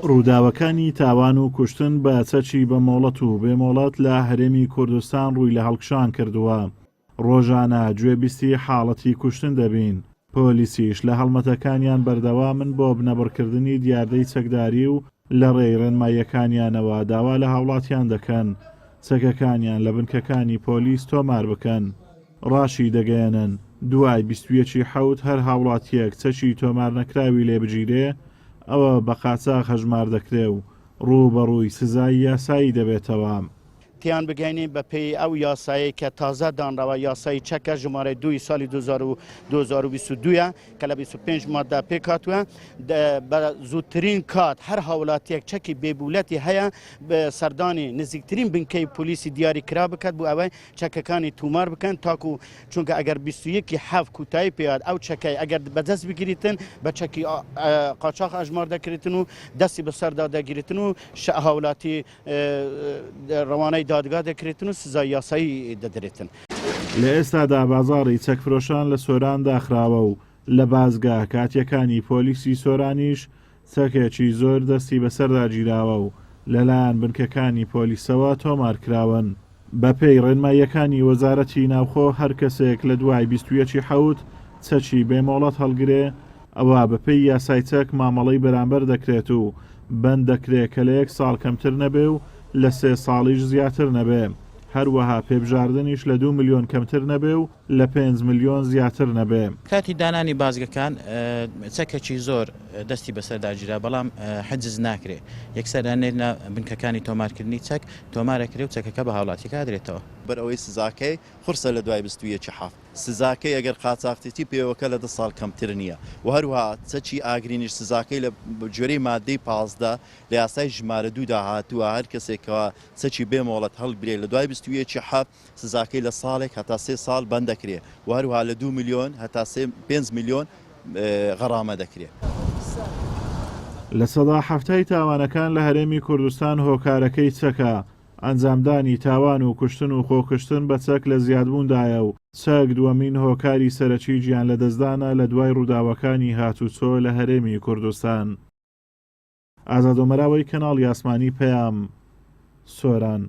ڕووداوەکانی تاوان و کوشتن بە چەکی بەمۆڵەت و بێمۆڵەت لە هەرێمی کوردستان ڕووی لە هەڵکشان کردووە. ڕۆژانە گوێبیستی حاڵەتی کوشتن دەبین. پۆلیسیش لە هەڵمەتەکانیان بەردەوامن بۆ بنەبڕکردنی دیاردەی چەکداری و لە ڕێی ڕێنماییەکانیانەوە داوا لە هاوڵاتیان دەکەن چەکەکانیان لە بنکەکانی پۆلیس تۆمار بکەن. ڕاشی دەگەیەنن دوای 21 حەوت هەر هاوڵاتیەک چەکی تۆمار نەکراوی لێ بگیرێ ئەوە بە قاچاق هەژمار دەکرێ و ڕووبەڕووی سزای یاسایی دەبێتەوە. تیان بگەینین بە پێی ئەو یاسایی کە تازە دانراوە یاسایی چەکە ژمارە 2 ساڵی 2022 کە لە 25 مادە پێک هاتووە بە زووترین کات هەر هاوڵاتیەک چەکی بێبولەتی هەیە بە سەردانی نزیکترین بنکەی پۆلیسی دیاری کرا بکات بۆ ئەوەی چەکەکانی تومار بکەن تاکو چونکە ئەگەر 21 حەف کوتایی پێات ئەو چەکەی ئەگەر بەدەست بگریتن بە چەکی قاچاق ئەژمار دەکرێتن و دەستی بەسەردا دەگریتن و هاوڵاتی ڕەوانەی دادگا دەکرێتن و سزای یاسایی دەدرێتن. لە ئێستادا بازاڕی چەکفرۆشان لە سۆران داخراوە و لە بازگا کاتیەکانی پۆلیسی سۆرانیش چەکێکی زۆر دەستی بەسەردا گیراوە و لەلایەن بنکەکانی پۆلیسەوە تۆمارکراون. بە پێی ڕێنماییەکانی وەزارەتی ناوخۆ هەر کەسێک لە دوای 21 حەوت چەکی بێمۆڵەت هەڵگرێ ئەوە بە پێی یاسای چەک مامەڵەی بەرامبەر دەکرێت و بەند دەکرێت کە لە 1 ساڵ کەمتر نەبێ و لە 3 ساڵیش زیاتر نەبێ. هەروەها پێبژاردنیش لە 2 ملیۆن کەمتر نەبێ و لە 5 ملیۆن زیاتر نەبێ. کاتی دانانی بازگەکان چەکێکی زۆر دەستی بەسەرداگیرا بەڵام حجز ناکرێ. یەکسەرانێنە بنکەکانی تۆمارکردنی چەک تۆمارەکرێ و چەکەکە بە هاوڵاتیەکە درێتەوە. بەرەوەی سزاکەی قورسە لە دوای 21 حەف. سزاکەی ئەگەر قاچاقتێتی پێوەکە لە 2 ساڵ کەمتر نییە و هەروها چەکی ئاگرینیش سزاکەی لە جۆرەی مادەی 15 لە یاسای ژمارە 2 هاتووە هەر کەسێکەوە چەکی بێمۆڵەت هەڵبرێ لە دوای 21 حەف سزاکەی لە ساڵێک هەتا 3 ساڵ بەند دەکرێت و هەروها لە 2 ملیۆن هەتا 5 ملیۆن غەڕامە دەکرێت. لە سەدا هەفتەی تاوانەکان لە هەرێمی کوردستان هۆکارەکەی چەکە ئەنجامدانی تاوان و کوشتن و خۆکشتن بە چەک لە زیادبووندایە و چەک دووەمین هۆکاری سەرەکی گیان لە دەستدانە لە دوای ڕووداوەکانی هاتوچۆ لە هەرێمی کوردستان. ئازادۆمەراوەی کەناڵی ئاسمانی پەیام سۆران.